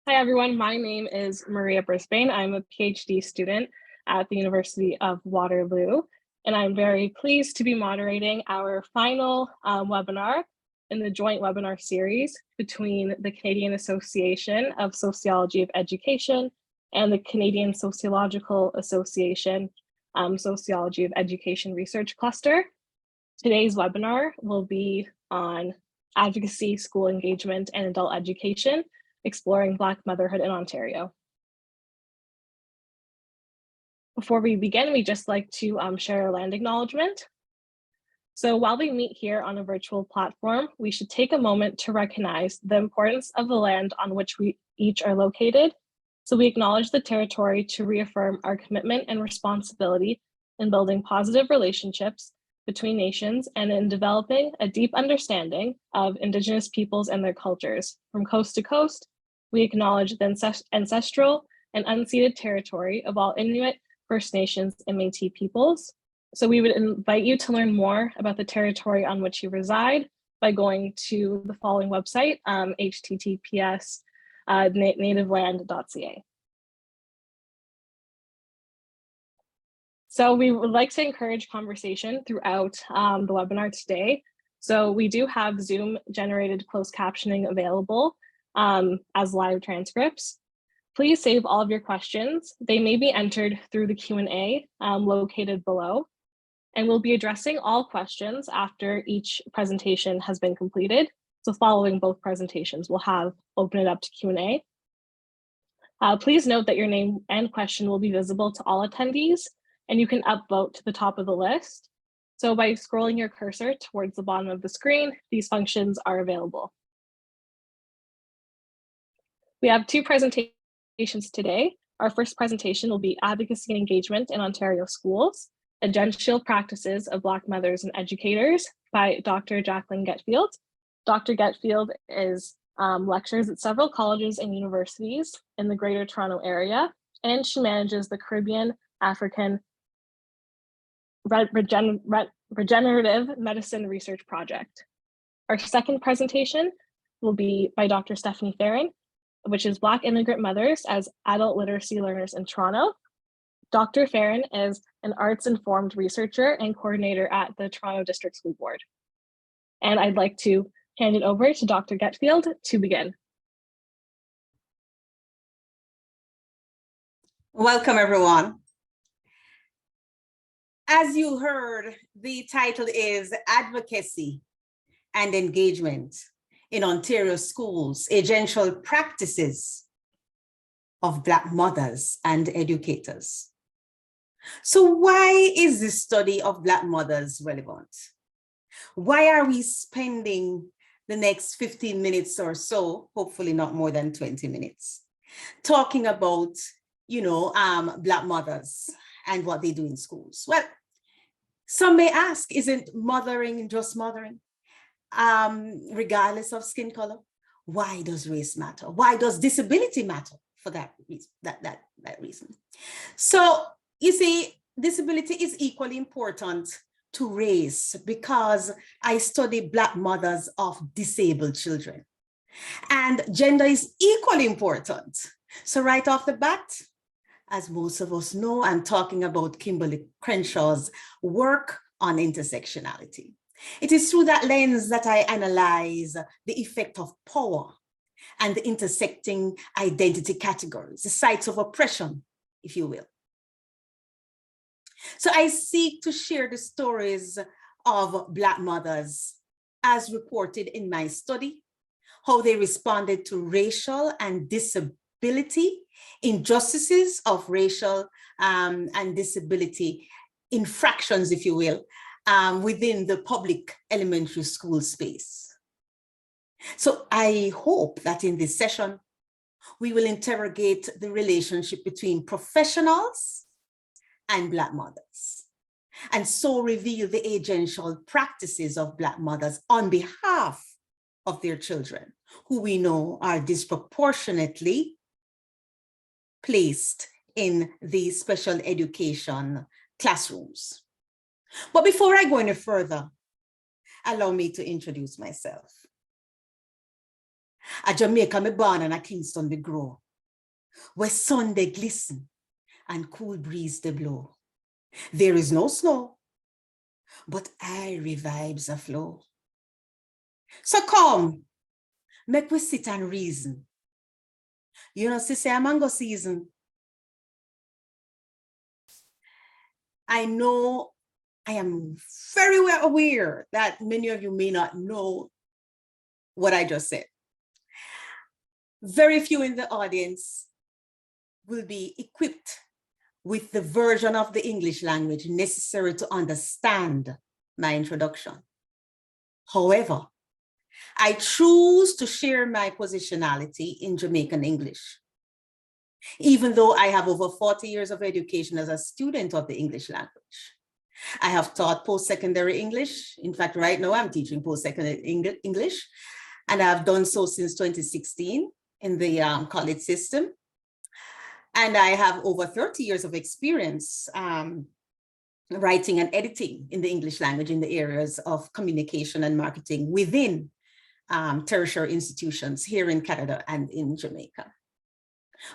Hi, everyone. My name is Maria Brisbane. I'm a PhD student at the University of Waterloo, and I'm very pleased to be moderating our final webinar in the joint webinar series between the Canadian Association of Sociology of Education and the Canadian Sociological Association Sociology of Education Research Cluster. Today's webinar will be on advocacy, school engagement, and adult education, exploring Black motherhood in Ontario. Before we begin, we'd just like to share a land acknowledgement. So while we meet here on a virtual platform, we should take a moment to recognize the importance of the land on which we each are located. So we acknowledge the territory to reaffirm our commitment and responsibility in building positive relationships between nations and in developing a deep understanding of Indigenous peoples and their cultures. From coast to coast, we acknowledge the ancestral and unceded territory of all Inuit, First Nations, and Métis peoples. So we would invite you to learn more about the territory on which you reside by going to the following website, https nativeland.ca. So we would like to encourage conversation throughout the webinar today. So we do have Zoom generated closed captioning available as live transcripts. Please save all of your questions. They may be entered through the Q&A located below. And we'll be addressing all questions after each presentation has been completed. So following both presentations, we'll open it up to Q&A. Please note that your name and question will be visible to all attendees, and you can upvote to the top of the list. So by scrolling your cursor towards the bottom of the screen, these functions are available. We have two presentations today. Our first presentation will be Advocacy and Engagement in Ontario Schools, Agential Practices of Black Mothers and Educators by Dr. Jacqueline Getfield. Dr. Getfield lectures at several colleges and universities in the Greater Toronto Area, and she manages the Caribbean African Regenerative Medicine Research Project. Our second presentation will be by Dr. Stephanie Fearon, which is Black Immigrant Mothers as Adult Literacy Learners in Toronto. Dr. Fearon is an arts-informed researcher and coordinator at the Toronto District School Board. And I'd like to hand it over to Dr. Getfield to begin. Welcome, everyone. As you heard, the title is Advocacy and Engagement in Ontario Schools, Agential Practices of Black Mothers and Educators. So why is this study of Black mothers relevant? Why are we spending the next 15 minutes or so, hopefully not more than 20 minutes, talking about, Black mothers and what they do in schools? Well, some may ask, isn't mothering just mothering, regardless of skin color? Why does race matter? Why does disability matter for that reason? So you see, disability is equally important to race because I study Black mothers of disabled children. And gender is equally important. So right off the bat, as most of us know, I'm talking about Kimberly Crenshaw's work on intersectionality. It is through that lens that I analyze the effect of power and the intersecting identity categories, the sites of oppression, if you will. So I seek to share the stories of Black mothers as reported in my study, how they responded to racial and disability injustices of racial and disability infractions, if you will, within the public elementary school space. So I hope that in this session, we will interrogate the relationship between professionals and Black mothers, and so reveal the agential practices of Black mothers on behalf of their children, who we know are disproportionately placed in the special education classrooms. But before I go any further, allow me to introduce myself. A Jamaica me born and a Kingston me grow, where sun they glisten and cool breeze they blow. There is no snow, but airy vibes aflow. So come, make we sit and reason. You know, say a mango season. I know I am very well aware that many of you may not know what I just said. Very few in the audience will be equipped with the version of the English language necessary to understand my introduction. However, I choose to share my positionality in Jamaican English, even though I have over 40 years of education as a student of the English language. I have taught post-secondary English. In fact, right now I'm teaching post-secondary English, and I've done so since 2016 in the college system. And I have over 30 years of experience writing and editing in the English language in the areas of communication and marketing within tertiary institutions here in Canada and in Jamaica.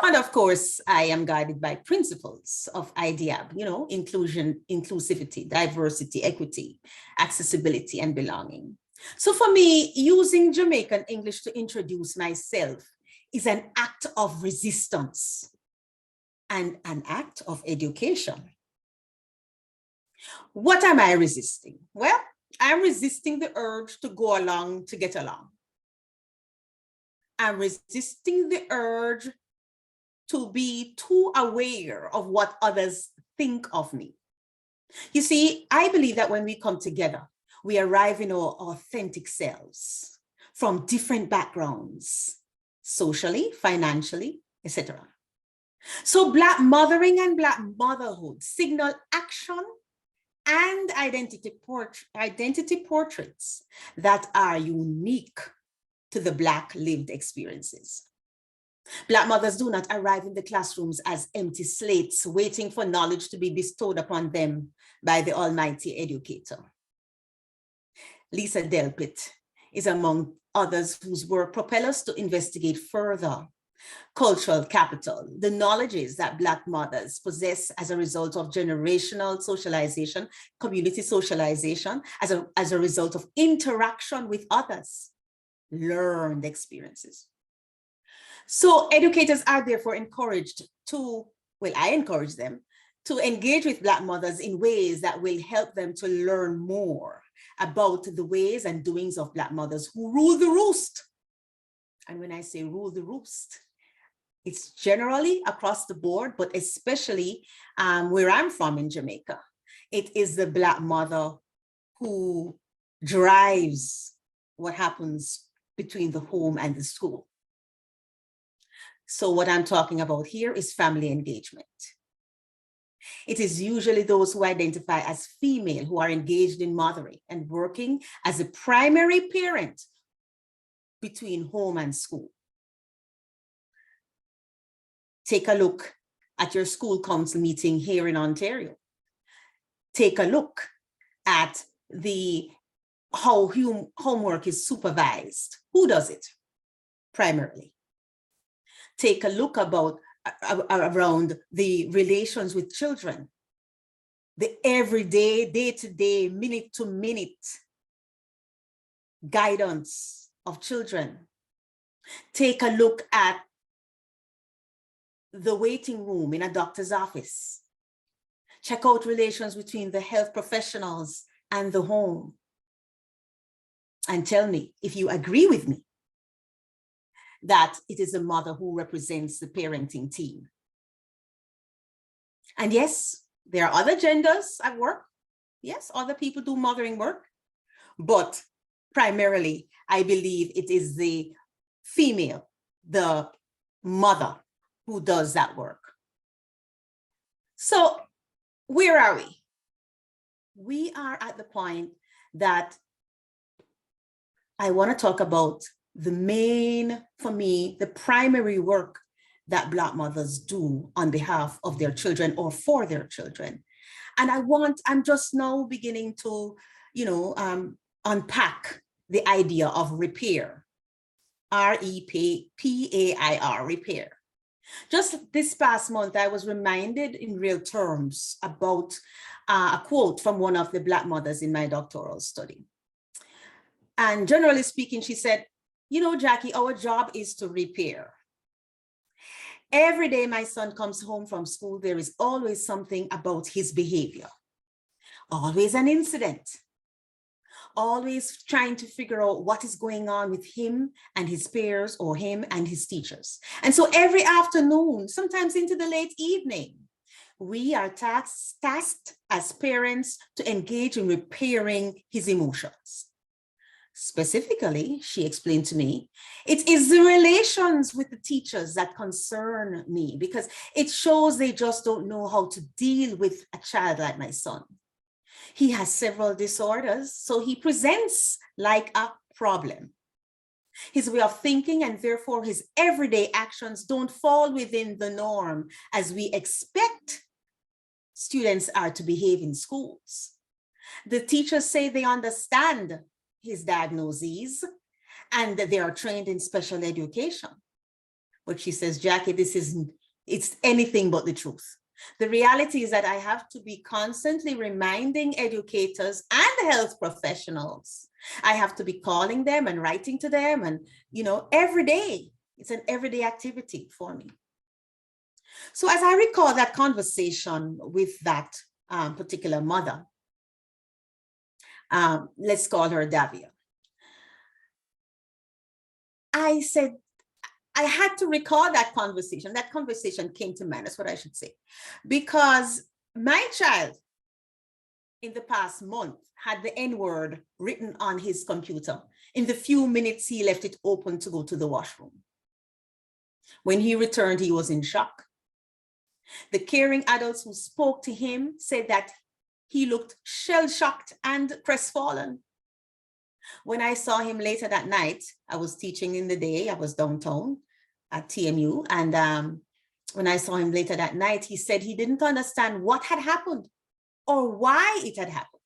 And of course, I am guided by principles of IDEAB, you know, inclusion, inclusivity, diversity, equity, accessibility, and belonging. So for me, using Jamaican English to introduce myself is an act of resistance and an act of education. What am I resisting? Well, I'm resisting the urge to go along to get along. I'm resisting the urge to be too aware of what others think of me. You see, I believe that when we come together, we arrive in our authentic selves from different backgrounds, socially, financially, etc. So Black mothering and Black motherhood signal action and identity portraits that are unique to the Black lived experiences. Black mothers do not arrive in the classrooms as empty slates waiting for knowledge to be bestowed upon them by the almighty educator. Lisa Delpit is among others whose work propel us to investigate further cultural capital, the knowledges that Black mothers possess as a result of generational socialization, community socialization, as a result of interaction with others, learned experiences. So educators are therefore encouraged to, well, I encourage them to engage with Black mothers in ways that will help them to learn more about the ways and doings of Black mothers who rule the roost. And when I say rule the roost, it's generally across the board, but especially where I'm from in Jamaica. It is the Black mother who drives what happens between the home and the school. So what I'm talking about here is family engagement. It is usually those who identify as female who are engaged in mothering and working as a primary parent between home and school. Take a look at your school council meeting here in Ontario. Take a look at how homework is supervised. Who does it? Primarily. Take a look around the relations with children, the everyday, day-to-day, minute-to-minute guidance of children. Take a look at the waiting room in a doctor's office. Check out relations between the health professionals and the home. And tell me if you agree with me that it is the mother who represents the parenting team. And yes, there are other genders at work. Yes, other people do mothering work, but primarily, I believe it is the female, the mother, who does that work. So where are we? We are at the point that I want to talk about the main, for me, the primary work that Black mothers do on behalf of their children or for their children. And I'm just now beginning to, unpack the idea of repair R-E-P-A-I-R, repair. Just this past month, I was reminded in real terms about a quote from one of the Black mothers in my doctoral study. And generally speaking, she said, you know, Jackie, our job is to repair. Every day my son comes home from school, there is always something about his behavior, always an incident, always trying to figure out what is going on with him and his peers or him and his teachers. And so every afternoon, sometimes into the late evening, we are tasked as parents to engage in repairing his emotions. Specifically, she explained to me, it is the relations with the teachers that concern me because it shows they just don't know how to deal with a child like my son. He has several disorders, so he presents like a problem. His way of thinking and therefore his everyday actions don't fall within the norm as we expect students are to behave in schools. The teachers say they understand his diagnoses and that they are trained in special education. But she says, Jackie, it's anything but the truth. The reality is that I have to be constantly reminding educators and health professionals. I have to be calling them and writing to them and, you know, every day. It's an everyday activity for me. So as I recall that conversation with that particular mother, let's call her Davia. I said, I had to recall that conversation. That conversation came to mind, that's what I should say. Because my child in the past month had the N-word written on his computer in the few minutes he left it open to go to the washroom. When he returned, he was in shock. The caring adults who spoke to him said that he looked shell-shocked and crestfallen. When I saw him later that night, I was teaching in the day, I was downtown at TMU, and when I saw him later that night, he said he didn't understand what had happened or why it had happened.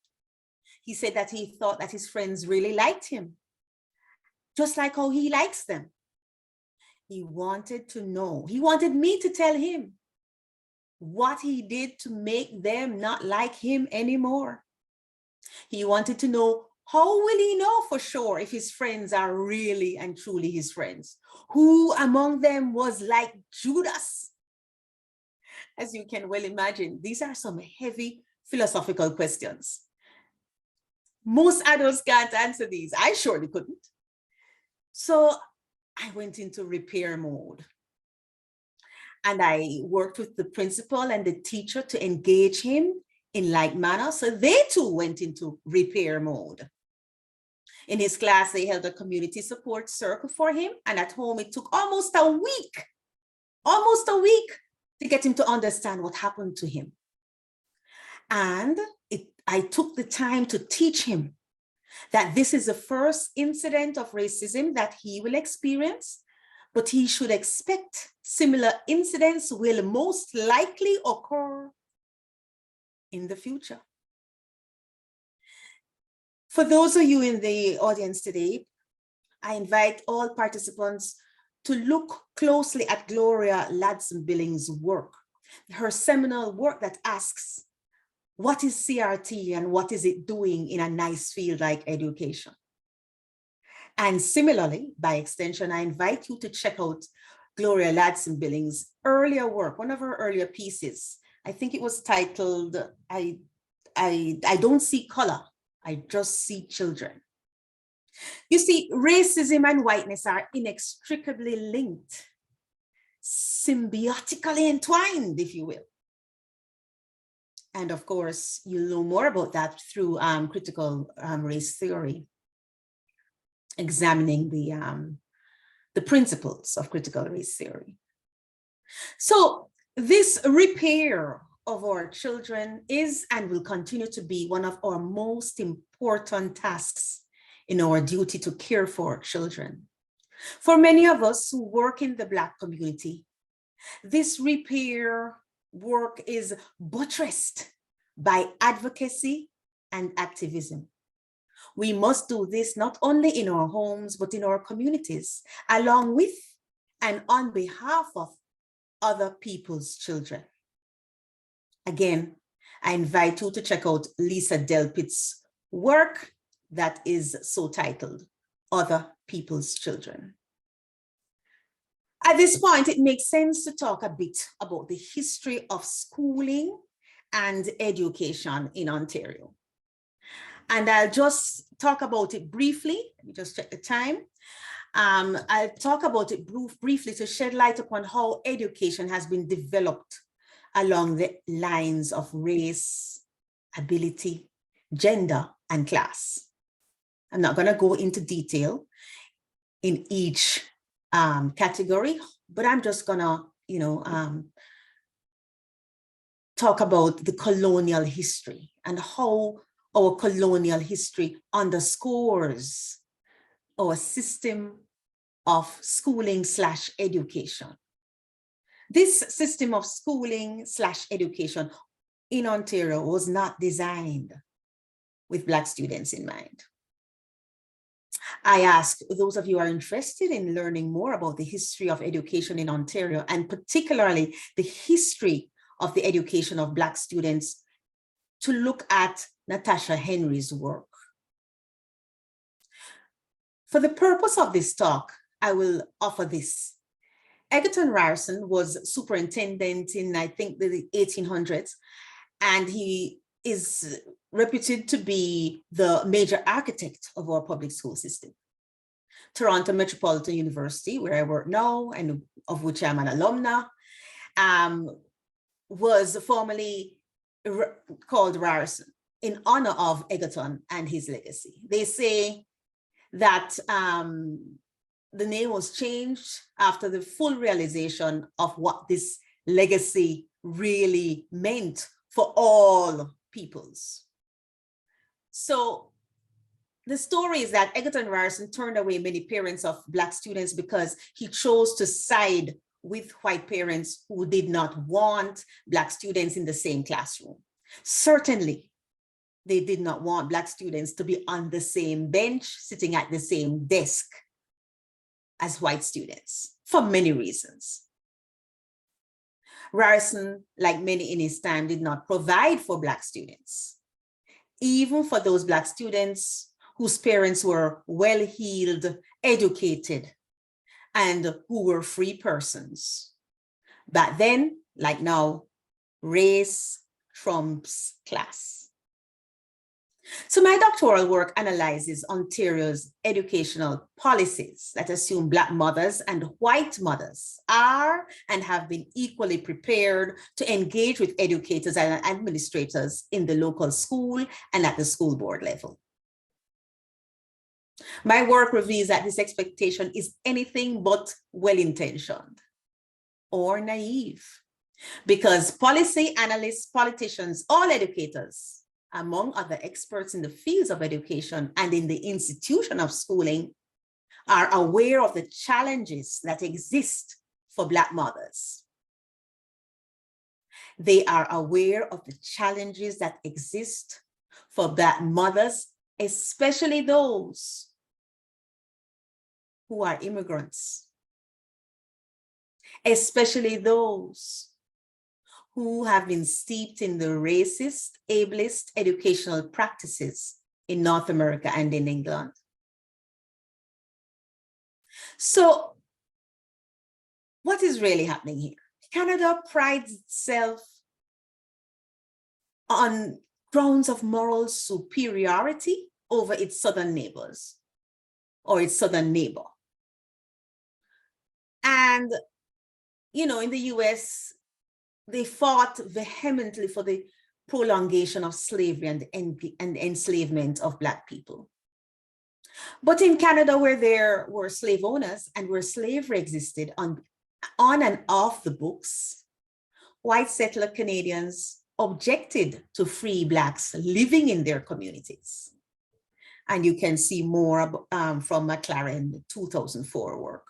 He said that he thought that his friends really liked him, just like how he likes them. He wanted to know, he wanted me to tell him what he did to make them not like him anymore. He wanted to know, how will he know for sure if his friends are really and truly his friends? Who among them was like Judas? As you can well imagine, these are some heavy philosophical questions. Most adults can't answer these. I surely couldn't. So I went into repair mode. And I worked with the principal and the teacher to engage him in like manner. So they too went into repair mode. In his class, they held a community support circle for him. And at home, it took almost a week to get him to understand what happened to him. And I took the time to teach him that this is the first incident of racism that he will experience, but he should expect similar incidents will most likely occur in the future. For those of you in the audience today, I invite all participants to look closely at Gloria Ladson-Billings' work, her seminal work that asks, what is CRT and what is it doing in a nice field like education? And similarly, by extension, I invite you to check out Gloria Ladson-Billings' earlier work, one of her earlier pieces. I think it was titled, I Don't See Color, I Just See Children. You see, racism and whiteness are inextricably linked, symbiotically entwined, if you will. And of course, you'll know more about that through critical race theory, examining the principles of critical race theory. So this repair of our children is and will continue to be one of our most important tasks in our duty to care for our children. For many of us who work in the Black community, this repair work is buttressed by advocacy and activism. We must do this not only in our homes, but in our communities, along with and on behalf of other people's children. Again, I invite you to check out Lisa Delpit's work that is so titled, Other People's Children. At this point, it makes sense to talk a bit about the history of schooling and education in Ontario. And I'll just talk about it briefly. Let me just check the time. I'll talk about it briefly to shed light upon how education has been developed along the lines of race, ability, gender, and class. I'm not going to go into detail in each category, but I'm just going to, talk about the colonial history and how our colonial history underscores our system of schooling/education. This system of schooling/education in Ontario was not designed with Black students in mind. I ask those of you who are interested in learning more about the history of education in Ontario, and particularly the history of the education of Black students, to look at Natasha Henry's work. For the purpose of this talk, I will offer this. Egerton Ryerson was superintendent in, I think, the 1800s, and he is reputed to be the major architect of our public school system. Toronto Metropolitan University, where I work now and of which I'm an alumna, was formerly called Ryerson in honor of Egerton and his legacy. They say that the name was changed after the full realization of what this legacy really meant for all peoples. So the story is that Egerton Ryerson turned away many parents of Black students because he chose to side with white parents who did not want Black students in the same classroom. Certainly, they did not want Black students to be on the same bench, sitting at the same desk as white students, for many reasons. Ryerson, like many in his time, did not provide for Black students, even for those Black students whose parents were well-heeled, educated, and who were free persons. Back then, like now, race trumps class. So my doctoral work analyzes Ontario's educational policies that assume Black mothers and white mothers are and have been equally prepared to engage with educators and administrators in the local school and at the school board level. My work reveals that this expectation is anything but well-intentioned or naive, because policy analysts, politicians, all educators, among other experts in the fields of education and in the institution of schooling, are aware of the challenges that exist for Black mothers. They are aware of the challenges that exist for Black mothers, especially those who are immigrants, especially those who have been steeped in the racist, ableist educational practices in North America and in England. So what is really happening here? Canada prides itself on grounds of moral superiority over its southern neighbors or its southern neighbor. And, you know, in the US, they fought vehemently for the prolongation of slavery and enslavement of Black people. But in Canada, where there were slave owners and where slavery existed on and off the books, white settler Canadians objected to free Blacks living in their communities. And you can see more from McLaren 2004 work.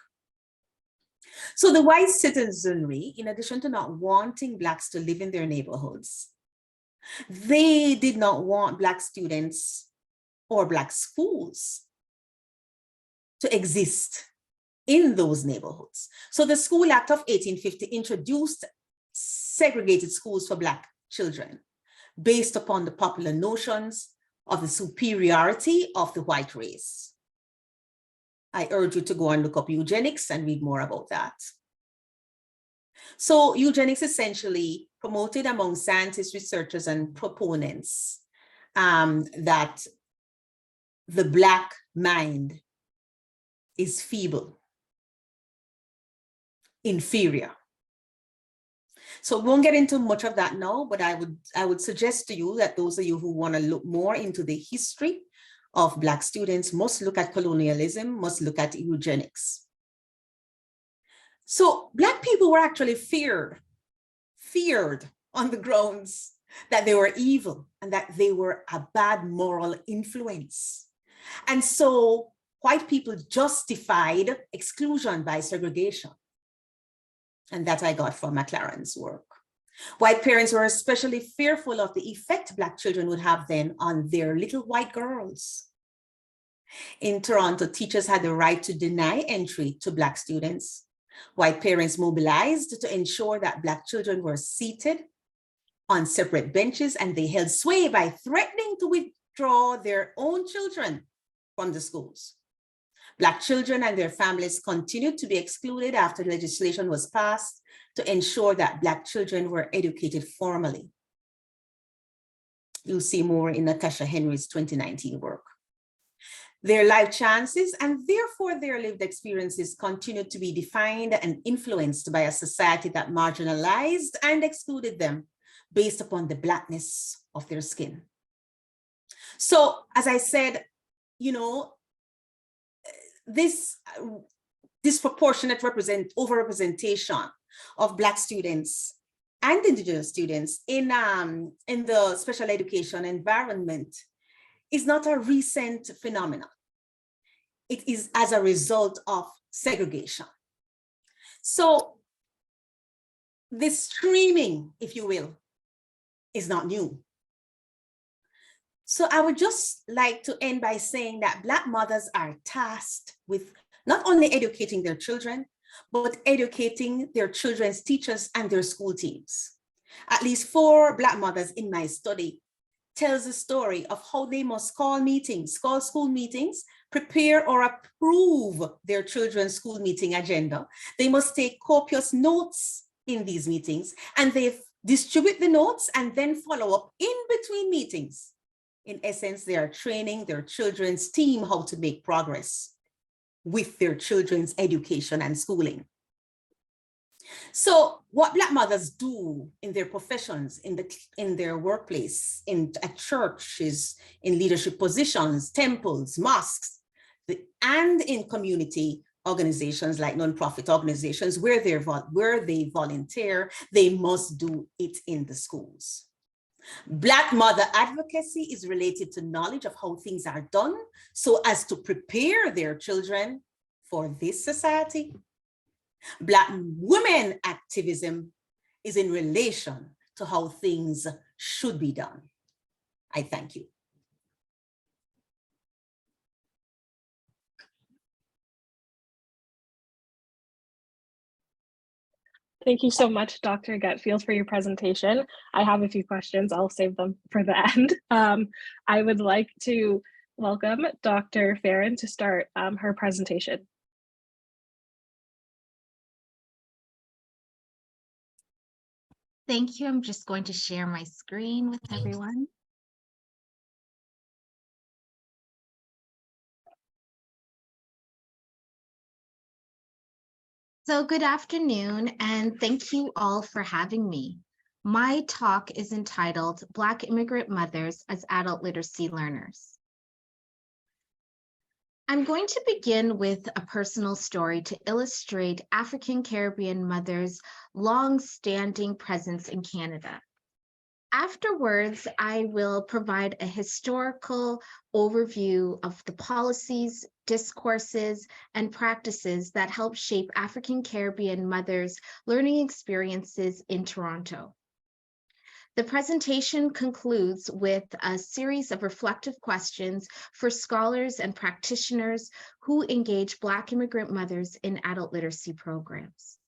So the white citizenry, in addition to not wanting Blacks to live in their neighborhoods, they did not want Black students or Black schools to exist in those neighborhoods. So the School Act of 1850 introduced segregated schools for Black children based upon the popular notions of the superiority of the white race. I urge you to go and look up eugenics and read more about that. So eugenics essentially promoted among scientists, researchers, and proponents that the Black mind is feeble, inferior. So we won't get into much of that now, but I would suggest to you that those of you who want to look more into the history of Black students must look at colonialism, must look at eugenics. So Black people were actually feared on the grounds that they were evil and that they were a bad moral influence. And so white people justified exclusion by segregation. And that I got from McLaren's work. White parents were especially fearful of the effect Black children would have then on their little white girls. In Toronto, teachers had the right to deny entry to Black students. White parents mobilized to ensure that Black children were seated on separate benches, and they held sway by threatening to withdraw their own children from the schools. Black children and their families continued to be excluded after legislation was passed to ensure that Black children were educated formally. You'll see more in Natasha Henry's 2019 work. Their life chances and therefore their lived experiences continued to be defined and influenced by a society that marginalized and excluded them based upon the Blackness of their skin. So, as I said, you know, this disproportionate overrepresentation of Black students and Indigenous students in the special education environment is not a recent phenomenon. It is as a result of segregation. So this streaming, if you will, is not new. So I would just like to end by saying that Black mothers are tasked with not only educating their children, but educating their children's teachers and their school teams. At least 4 Black mothers in my study tells a story of how they must call school meetings, prepare or approve their children's school meeting agenda. They must take copious notes in these meetings, and they distribute the notes and then follow up in between meetings. In essence, they are training their children's team how to make progress with their children's education and schooling. So what Black mothers do in their professions, in their workplace, at churches, in leadership positions, temples, mosques, and in community organizations like nonprofit organizations where they volunteer, they must do it in the schools. Black mother advocacy is related to knowledge of how things are done so as to prepare their children for this society. Black women activism is in relation to how things should be done. I thank you. Thank you so much, Dr. Getfield, for your presentation. I have a few questions. I'll save them for the end. I would like to welcome Dr. Fearon to start her presentation. Thank you. I'm just going to share my screen with everyone. So good afternoon, and thank you all for having me. My talk is entitled Black Immigrant Mothers as Adult Literacy Learners. I'm going to begin with a personal story to illustrate African Caribbean mothers' long-standing presence in Canada. Afterwards, I will provide a historical overview of the policies, discourses, and practices that help shape African Caribbean mothers' learning experiences in Toronto. The presentation concludes with a series of reflective questions for scholars and practitioners who engage Black immigrant mothers in adult literacy programs.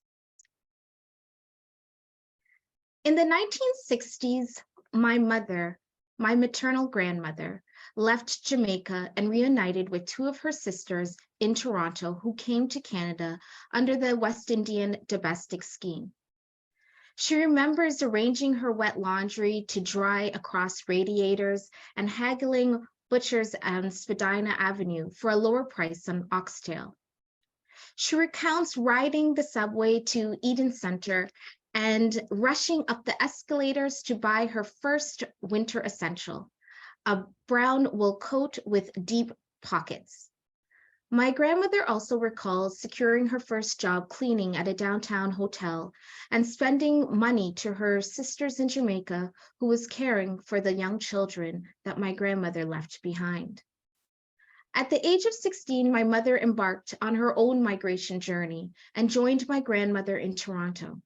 In the 1960s, my maternal grandmother, left Jamaica and reunited with two of her sisters in Toronto who came to Canada under the West Indian domestic scheme. She remembers arranging her wet laundry to dry across radiators and haggling butchers on Spadina Avenue for a lower price on oxtail. She recounts riding the subway to Eden Center and rushing up the escalators to buy her first winter essential, a brown wool coat with deep pockets. My grandmother also recalls securing her first job cleaning at a downtown hotel and spending money to her sisters in Jamaica who was caring for the young children that my grandmother left behind. At the age of 16, my mother embarked on her own migration journey and joined my grandmother in Toronto.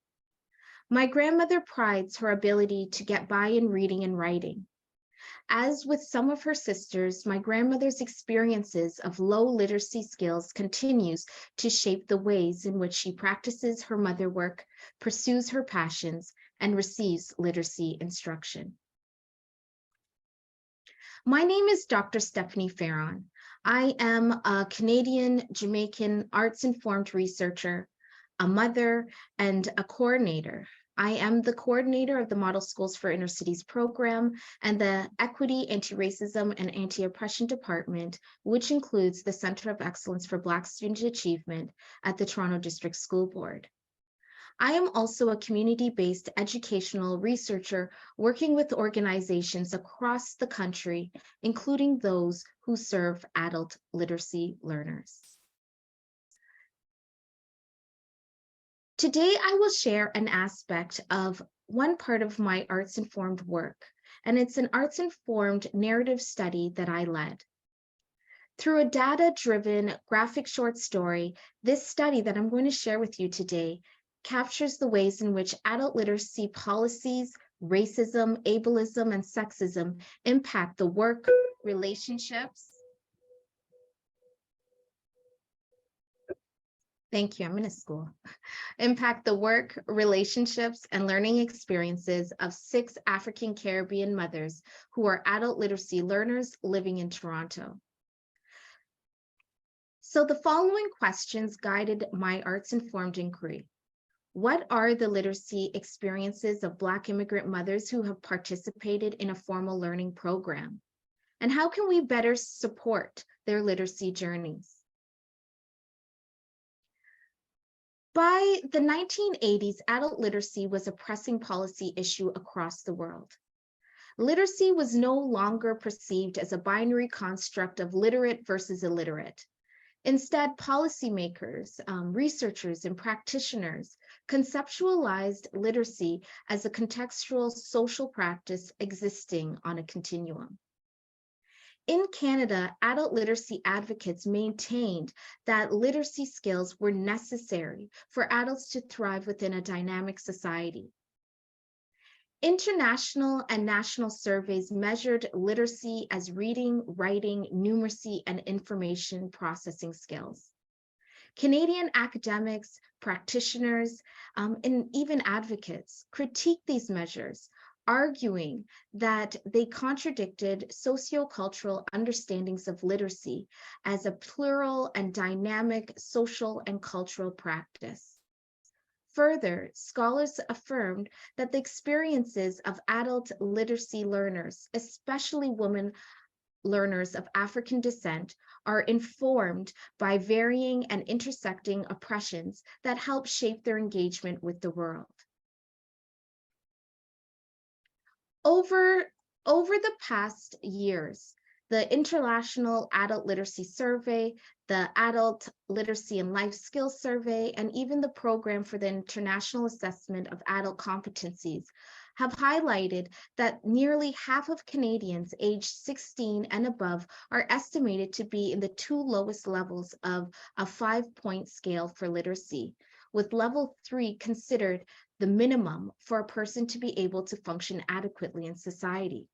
My grandmother prides her ability to get by in reading and writing. As with some of her sisters, my grandmother's experiences of low literacy skills continues to shape the ways in which she practices her mother work, pursues her passions, and receives literacy instruction. My name is Dr. Stephanie Fearon. I am a Canadian Jamaican arts-informed researcher, a mother, and a coordinator. I am the coordinator of the Model Schools for Inner Cities program and the Equity, Anti-Racism, and Anti-Oppression Department, which includes the Center of Excellence for Black Student Achievement at the Toronto District School Board. I am also a community-based educational researcher working with organizations across the country, including those who serve adult literacy learners. Today, I will share an aspect of one part of my arts-informed work, and it's an arts-informed narrative study that I led. Through a data-driven graphic short story, this study that I'm going to share with you today captures the ways in which adult literacy policies, racism, ableism, and sexism impact the work, relationships. Thank you, I'm in a school. Impact the work, relationships, and learning experiences of 6 African Caribbean mothers who are adult literacy learners living in Toronto. So the following questions guided my arts-informed inquiry. What are the literacy experiences of Black immigrant mothers who have participated in a formal learning program? And how can we better support their literacy journeys? By the 1980s, adult literacy was a pressing policy issue across the world. Literacy was no longer perceived as a binary construct of literate versus illiterate. Instead, policymakers, researchers, and practitioners conceptualized literacy as a contextual social practice existing on a continuum. In Canada, adult literacy advocates maintained that literacy skills were necessary for adults to thrive within a dynamic society. International and national surveys measured literacy as reading, writing, numeracy, and information processing skills. Canadian academics, practitioners, and even advocates critiqued these measures, arguing that they contradicted sociocultural understandings of literacy as a plural and dynamic social and cultural practice. Further, scholars affirmed that the experiences of adult literacy learners, especially women learners of African descent, are informed by varying and intersecting oppressions that help shape their engagement with the world. Over the past years, the International Adult Literacy Survey, the Adult Literacy and Life Skills Survey, and even the Program for the International Assessment of Adult Competencies have highlighted that nearly half of Canadians aged 16 and above are estimated to be in the 2 lowest levels of a 5-point scale for literacy, with level 3 considered the minimum for a person to be able to function adequately in society.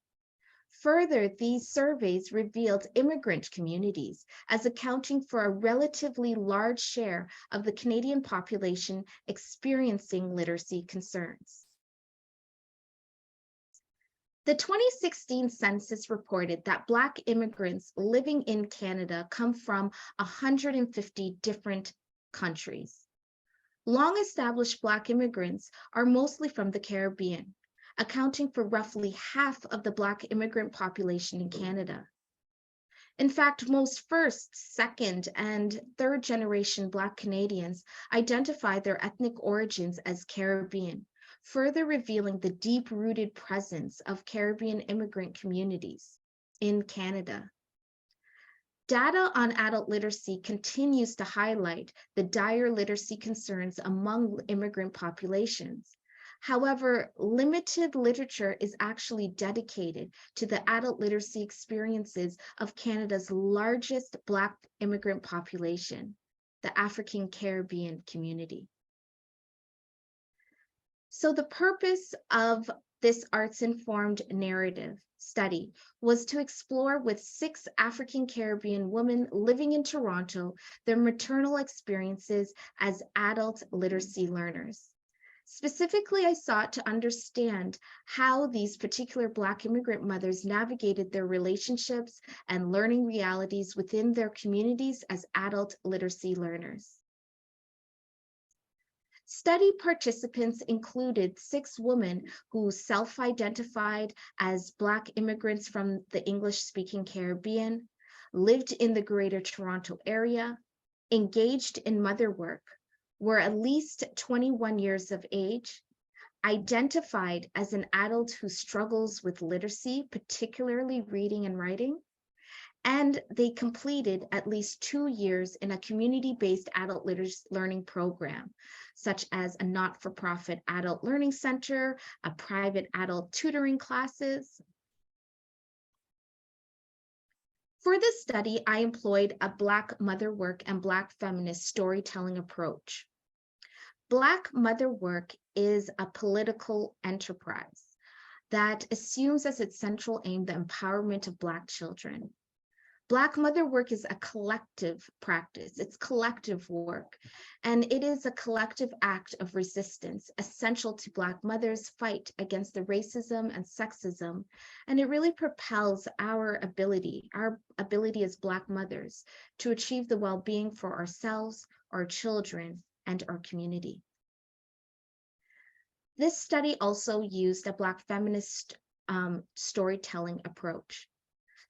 Further, these surveys revealed immigrant communities as accounting for a relatively large share of the Canadian population experiencing literacy concerns. The 2016 census reported that Black immigrants living in Canada come from 150 different countries. Long-established Black immigrants are mostly from the Caribbean, accounting for roughly half of the Black immigrant population in Canada. In fact, most first, second, and third generation Black Canadians identify their ethnic origins as Caribbean, further revealing the deep-rooted presence of Caribbean immigrant communities in Canada. Data on adult literacy continues to highlight the dire literacy concerns among immigrant populations. However, limited literature is actually dedicated to the adult literacy experiences of Canada's largest Black immigrant population, the African Caribbean community. So the purpose of this arts-informed narrative study was to explore with 6 African Caribbean women living in Toronto their maternal experiences as adult literacy learners. Specifically, I sought to understand how these particular Black immigrant mothers navigated their relationships and learning realities within their communities as adult literacy learners. Study participants included 6 women who self-identified as Black immigrants from the English-speaking Caribbean, lived in the Greater Toronto Area, engaged in mother work, were at least 21 years of age, identified as an adult who struggles with literacy, particularly reading and writing, and they completed at least 2 years in a community-based adult literacy learning program, such as a not-for-profit adult learning center, a private adult tutoring classes. For this study, I employed a Black mother work and Black feminist storytelling approach. Black mother work is a political enterprise that assumes as its central aim the empowerment of Black children. Black mother work is a collective practice, it's collective work, and it is a collective act of resistance essential to Black mothers' fight against the racism and sexism, and it really propels our ability as Black mothers to achieve the well-being for ourselves, our children, and our community. This study also used a Black feminist storytelling approach.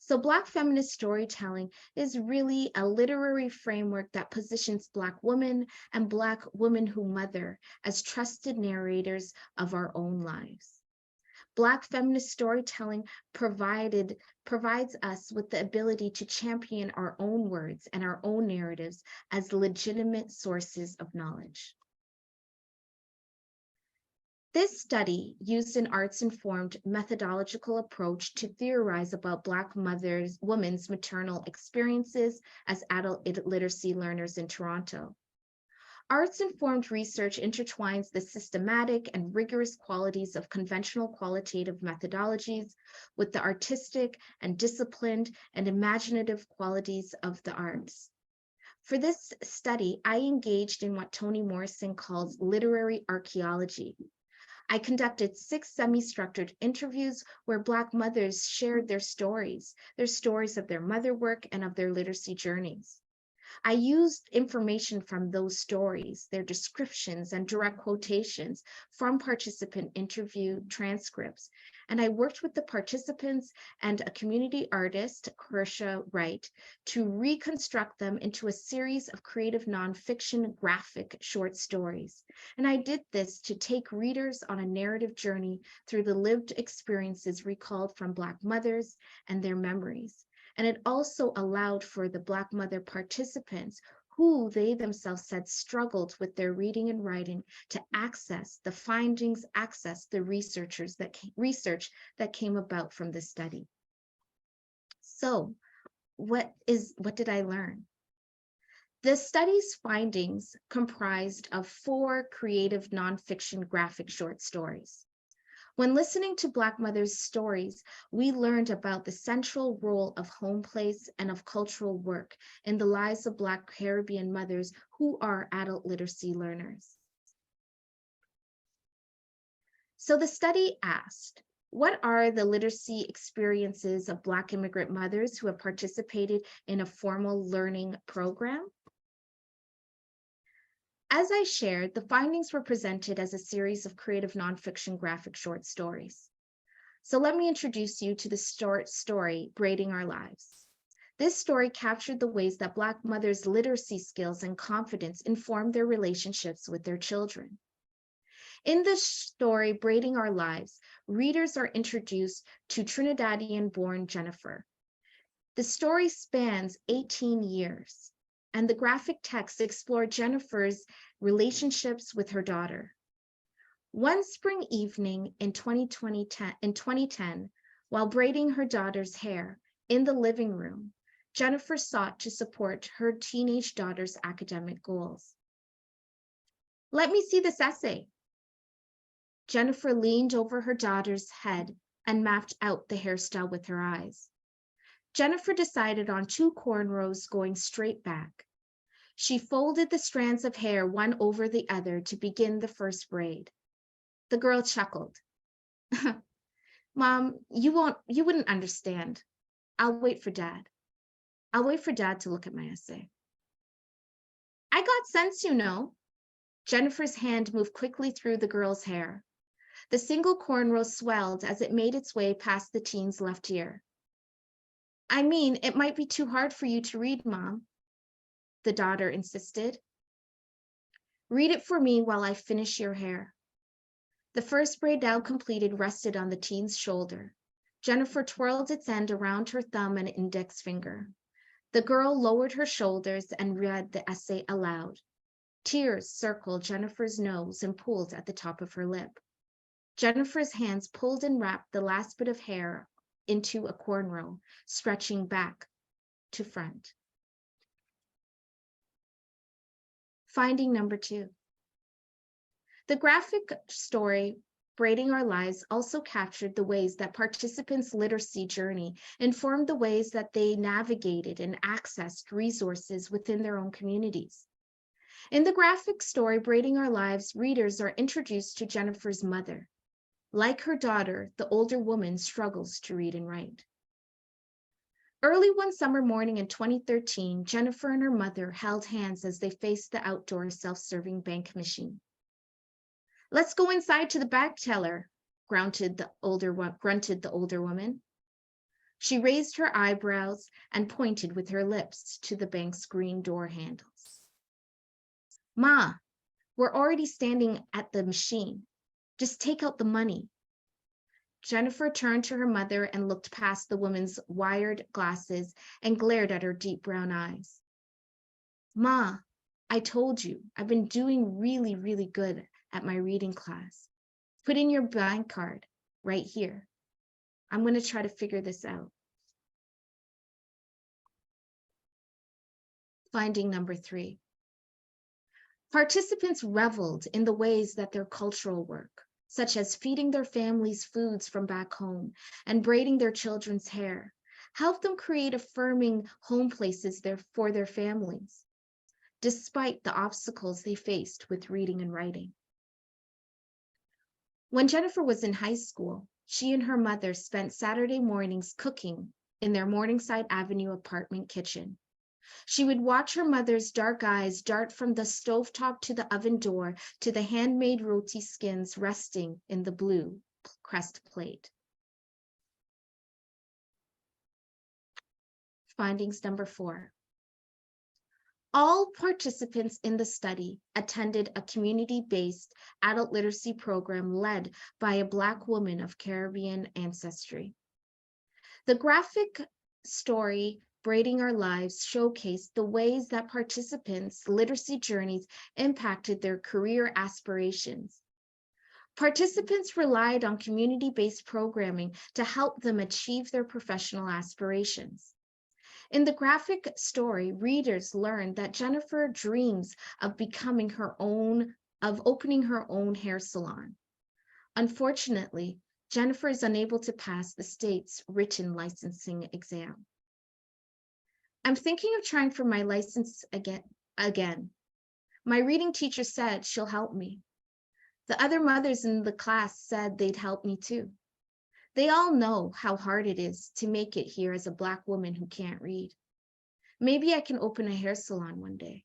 So Black feminist storytelling is really a literary framework that positions Black women and Black women who mother as trusted narrators of our own lives. Black feminist storytelling provides us with the ability to champion our own words and our own narratives as legitimate sources of knowledge. This study used an arts-informed methodological approach to theorize about Black women's maternal experiences as adult literacy learners in Toronto. Arts-informed research intertwines the systematic and rigorous qualities of conventional qualitative methodologies with the artistic and disciplined and imaginative qualities of the arts. For this study, I engaged in what Toni Morrison calls literary archaeology. I conducted 6 semi-structured interviews where Black mothers shared their stories of their mother work and of their literacy journeys. I used information from those stories, their descriptions and direct quotations from participant interview transcripts, and I worked with the participants and a community artist, Kersha Wright, to reconstruct them into a series of creative nonfiction graphic short stories. And I did this to take readers on a narrative journey through the lived experiences recalled from Black mothers and their memories. And it also allowed for the Black mother participants who they themselves said struggled with their reading and writing to access the findings, access the research that came about from this study. So what did I learn? The study's findings comprised of 4 creative nonfiction graphic short stories. When listening to Black mothers' stories, we learned about the central role of home place and of cultural work in the lives of Black Caribbean mothers who are adult literacy learners. So the study asked, what are the literacy experiences of Black immigrant mothers who have participated in a formal learning program? As I shared, the findings were presented as a series of creative nonfiction graphic short stories. So let me introduce you to the short story, Braiding Our Lives. This story captured the ways that Black mothers' literacy skills and confidence informed their relationships with their children. In this story, Braiding Our Lives, readers are introduced to Trinidadian-born Jennifer. The story spans 18 years, and the graphic text explored Jennifer's relationships with her daughter. One spring evening in 2010, while braiding her daughter's hair in the living room, Jennifer sought to support her teenage daughter's academic goals. Let me see this essay. Jennifer leaned over her daughter's head and mapped out the hairstyle with her eyes. Jennifer decided on 2 cornrows going straight back. She folded the strands of hair one over the other to begin the first braid. The girl chuckled. Mom, you wouldn't understand. I'll wait for Dad. I'll wait for Dad to look at my essay. I got sense, you know. Jennifer's hand moved quickly through the girl's hair. The single cornrow swelled as it made its way past the teen's left ear. I mean, it might be too hard for you to read, Mom, the daughter insisted. Read it for me while I finish your hair. The first braid now completed rested on the teen's shoulder. Jennifer twirled its end around her thumb and index finger. The girl lowered her shoulders and read the essay aloud. Tears circled Jennifer's nose and pooled at the top of her lip. Jennifer's hands pulled and wrapped the last bit of hair into a cornrow, stretching back to front. Finding number 2. The graphic story, Braiding Our Lives, also captured the ways that participants' literacy journey informed the ways that they navigated and accessed resources within their own communities. In the graphic story, Braiding Our Lives, readers are introduced to Jennifer's mother. Like her daughter, the older woman struggles to read and write. Early one summer morning in 2013, Jennifer and her mother held hands as they faced the outdoor self-serving bank machine. Let's go inside to the bank teller, grunted the older woman. She raised her eyebrows and pointed with her lips to the bank's green door handles. Ma, we're already standing at the machine. Just take out the money. Jennifer turned to her mother and looked past the woman's wired glasses and glared at her deep brown eyes. Ma, I told you, I've been doing really, really good at my reading class. Put in your bank card right here. I'm going to try to figure this out. Finding number 3. Participants reveled in the ways that their cultural work, such as feeding their families foods from back home and braiding their children's hair, helped them create affirming home places for their families, despite the obstacles they faced with reading and writing. When Jennifer was in high school, she and her mother spent Saturday mornings cooking in their Morningside Avenue apartment kitchen. She would watch her mother's dark eyes dart from the stovetop to the oven door to the handmade roti skins resting in the blue crest plate. Findings number 4. All participants in the study attended a community-based adult literacy program led by a Black woman of Caribbean ancestry. The graphic story, Braiding Our Lives, showcased the ways that participants' literacy journeys impacted their career aspirations. Participants relied on community-based programming to help them achieve their professional aspirations. In the graphic story, readers learn that Jennifer dreams of opening her own hair salon. Unfortunately, Jennifer is unable to pass the state's written licensing exam. I'm thinking of trying for my license again. My reading teacher said she'll help me. The other mothers in the class said they'd help me too. They all know how hard it is to make it here as a Black woman who can't read. Maybe I can open a hair salon one day.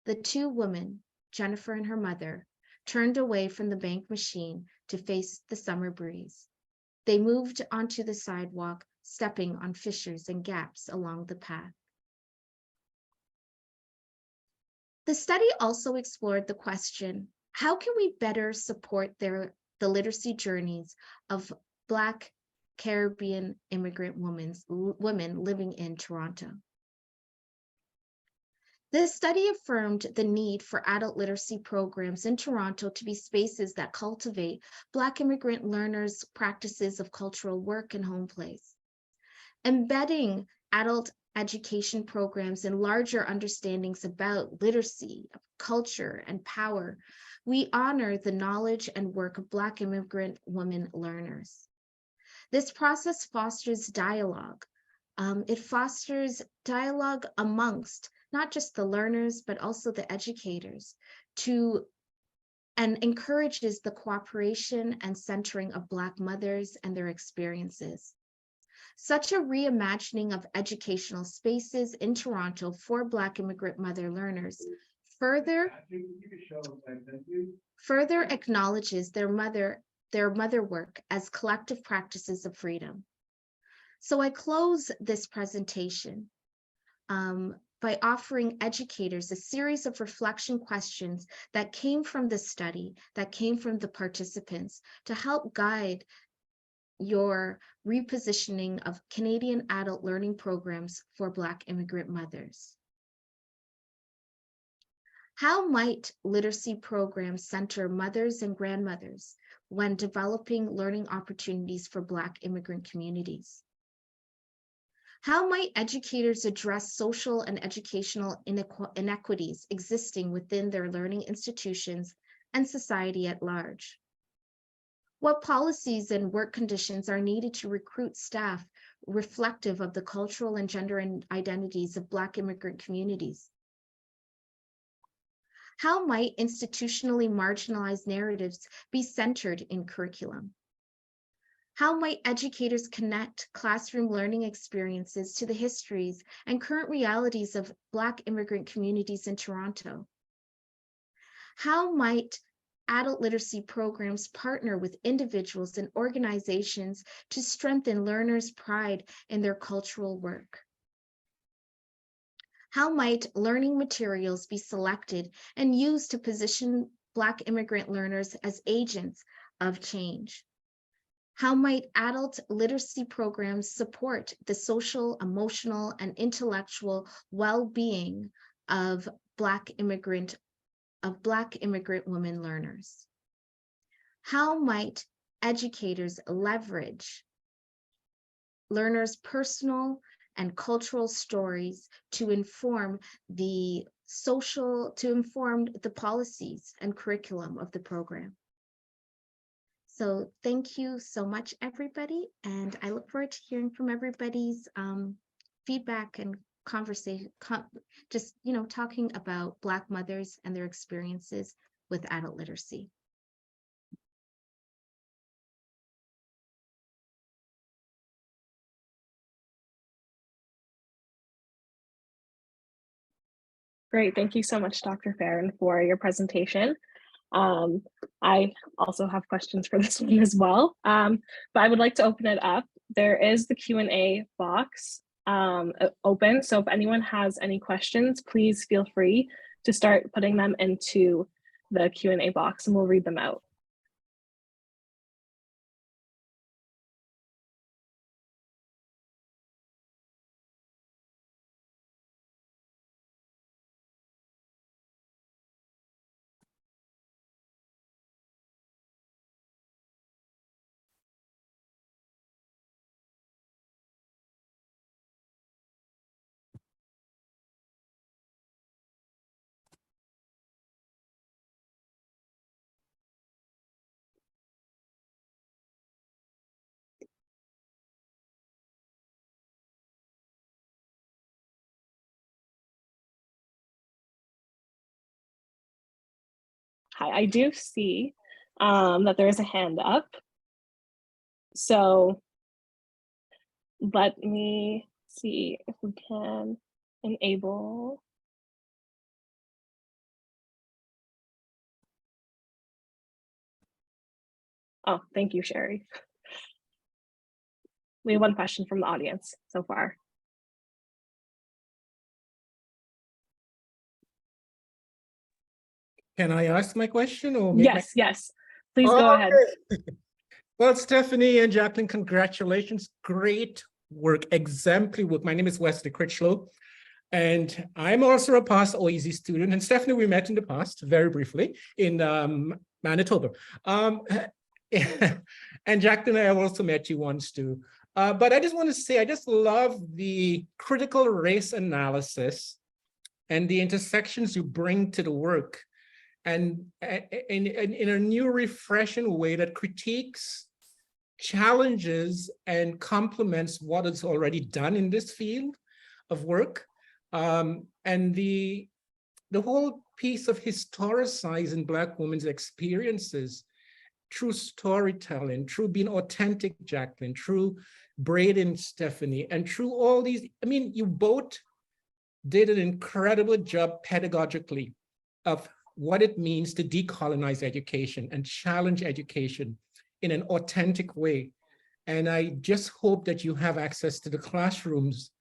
The two women, Jennifer and her mother, turned away from the bank machine to face the summer breeze. They moved onto the sidewalk, stepping on fissures and gaps along the path. The study also explored the question, how can we better support the literacy journeys of Black Caribbean immigrant women living in Toronto? This study affirmed the need for adult literacy programs in Toronto to be spaces that cultivate Black immigrant learners' practices of cultural work and home place. Embedding adult education programs and larger understandings about literacy, culture, and power, we honor the knowledge and work of Black immigrant women learners. This process fosters dialogue. It fosters dialogue amongst not just the learners, but also the educators, and encourages the cooperation and centering of Black mothers and their experiences. Such a reimagining of educational spaces in Toronto for Black immigrant mother learners further acknowledges their mother work as collective practices of freedom. So I close this presentation by offering educators a series of reflection questions that came from the study, that came from the participants, to help guide your repositioning of Canadian adult learning programs for Black immigrant mothers. How might literacy programs center mothers and grandmothers when developing learning opportunities for Black immigrant communities? How might educators address social and educational inequities existing within their learning institutions and society at large? What policies and work conditions are needed to recruit staff reflective of the cultural and gender identities of Black immigrant communities? How might institutionally marginalized narratives be centered in curriculum? How might educators connect classroom learning experiences to the histories and current realities of Black immigrant communities in Toronto? How might adult literacy programs partner with individuals and organizations to strengthen learners' pride in their cultural work? How might learning materials be selected and used to position Black immigrant learners as agents of change? How might adult literacy programs support the social, emotional, and intellectual well-being of Black immigrant women learners? How might educators leverage learners' personal and cultural stories to inform the policies and curriculum of the program? So thank you so much, everybody. And I look forward to hearing from everybody's feedback and conversation, just, talking about Black mothers and their experiences with adult literacy. Great, thank you so much, Dr. Fearon, for your presentation. I also have questions for this one as well, but I would like to open it up. There is the Q&A box open, so if anyone has any questions, please feel free to start putting them into the Q&A box and we'll read them out. Hi, I do see that there is a hand up. So let me see if we can enable. Oh, thank you, Sherry. We have one question from the audience so far. Can I ask my question or Yes, please go ahead. Well, Stephanie and Jacqueline, congratulations. Great work, exemplary work. My name is Wesley Critchlow, and I'm also a past OEZ student. And Stephanie, we met in the past, very briefly, in Manitoba. And Jacqueline, I have also met you once too. But I just want to say, I just love the critical race analysis and the intersections you bring to the work, and in a new, refreshing way that critiques, challenges, and complements what is already done in this field of work. And the whole piece of historicizing Black women's experiences through storytelling, through being authentic, Jacqueline, through Braden, Stephanie, and through all these, I mean, you both did an incredible job pedagogically of what it means to decolonize education and challenge education in an authentic way. And I just hope that you have access to the classrooms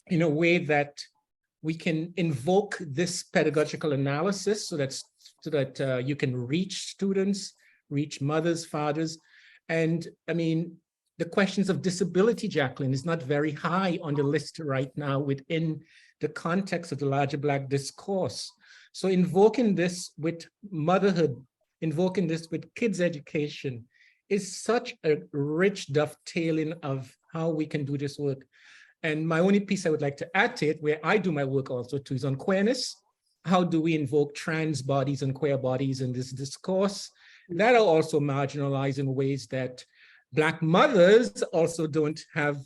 in a way that we can invoke this pedagogical analysis so that you can reach students, reach mothers, fathers. And I mean, the questions of disability, Jacqueline, is not very high on the list right now within the context of the larger Black discourse. So invoking this with motherhood, invoking this with kids' education is such a rich dovetailing of how we can do this work. And my only piece I would like to add to it, where I do my work also too, is on queerness. How do we invoke trans bodies and queer bodies in this discourse that are also marginalized in ways that Black mothers also don't have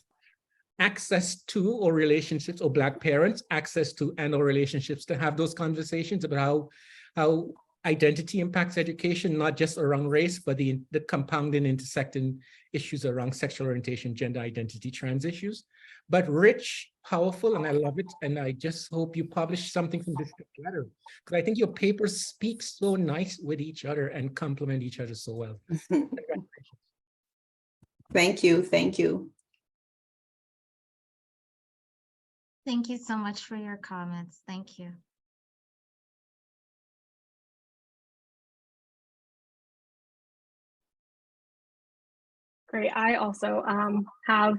access to, or relationships, or Black parents access to and or relationships to have those conversations about how identity impacts education, not just around race, but the compounding, intersecting issues around sexual orientation, gender identity, trans issues. But rich, powerful, and I love it. And I just hope you publish something from this letter, because I think your papers speak so nice with each other and complement each other so well. Thank you, thank you. Thank you so much for your comments. Thank you. Great. I also have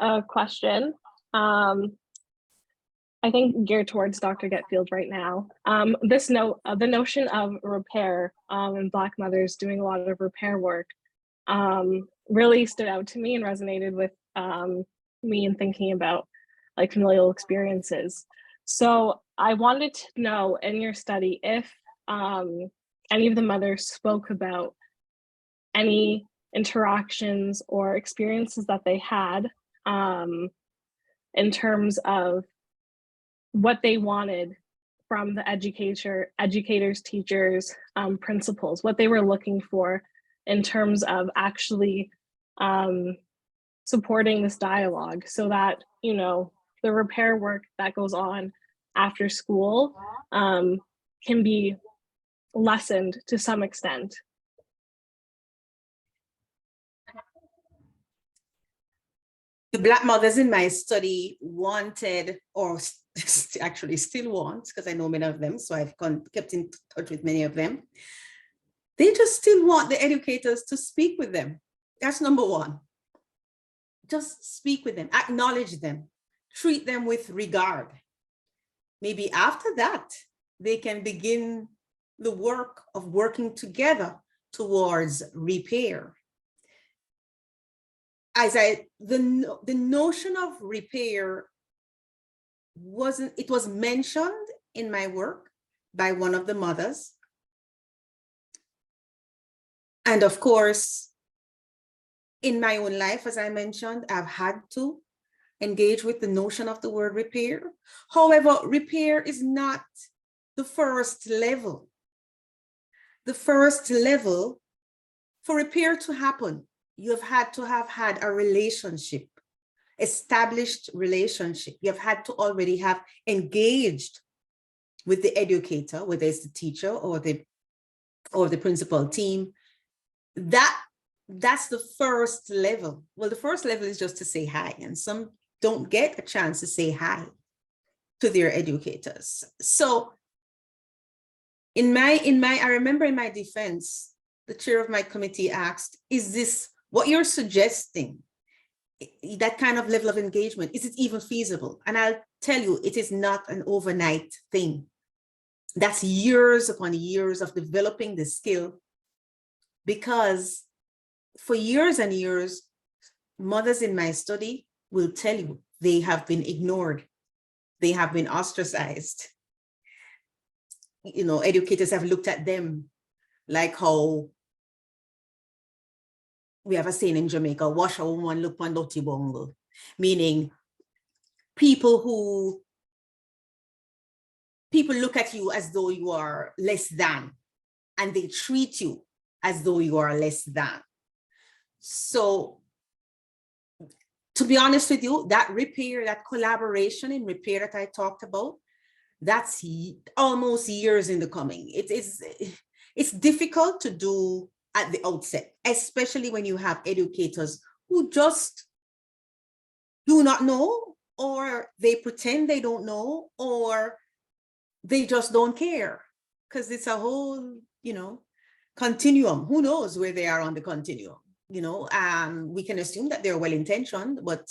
a question. I think geared towards Dr. Getfield right now. The notion of repair and Black mothers doing a lot of repair work really stood out to me and resonated with me in thinking about like familial experiences. So I wanted to know in your study if any of the mothers spoke about any interactions or experiences that they had in terms of what they wanted from the educators, teachers, principals, what they were looking for in terms of actually supporting this dialogue, so that, you know, the repair work that goes on after school can be lessened to some extent. The Black mothers in my study wanted, or actually still want, because I know many of them, so I've kept in touch with many of them. They just still want the educators to speak with them. That's number one. Just speak with them, acknowledge them, treat them with regard. Maybe after that, they can begin the work of working together towards repair. The notion of repair was mentioned in my work by one of the mothers. And of course, in my own life, as I mentioned, I've had to engage with the notion of the word repair. However, repair is not the first level. the first level, for repair to happen, you have had to have had a relationship, established relationship. You have had to already have engaged with the educator, whether it's the teacher or the principal team. That's the first level. Well, the first level is just to say hi, and some don't get a chance to say hi to their educators. So I remember in my defense, the chair of my committee asked, is this what you're suggesting, that kind of level of engagement, is it even feasible? And I'll tell you, it is not an overnight thing. That's years upon years of developing the skill, because for years and years, mothers in my study will tell you they have been ignored. They have been ostracized. You know, educators have looked at them like how we have a saying in Jamaica, wash a woman look on dirty bungle, meaning people look at you as though you are less than, and they treat you as though you are less than. So to be honest with you, that repair, that collaboration in repair that I talked about, that's almost years in the coming. It's difficult to do at the outset, especially when you have educators who just do not know, or they pretend they don't know, or they just don't care, because it's a whole, continuum. Who knows where they are on the continuum? We can assume that they're well-intentioned, but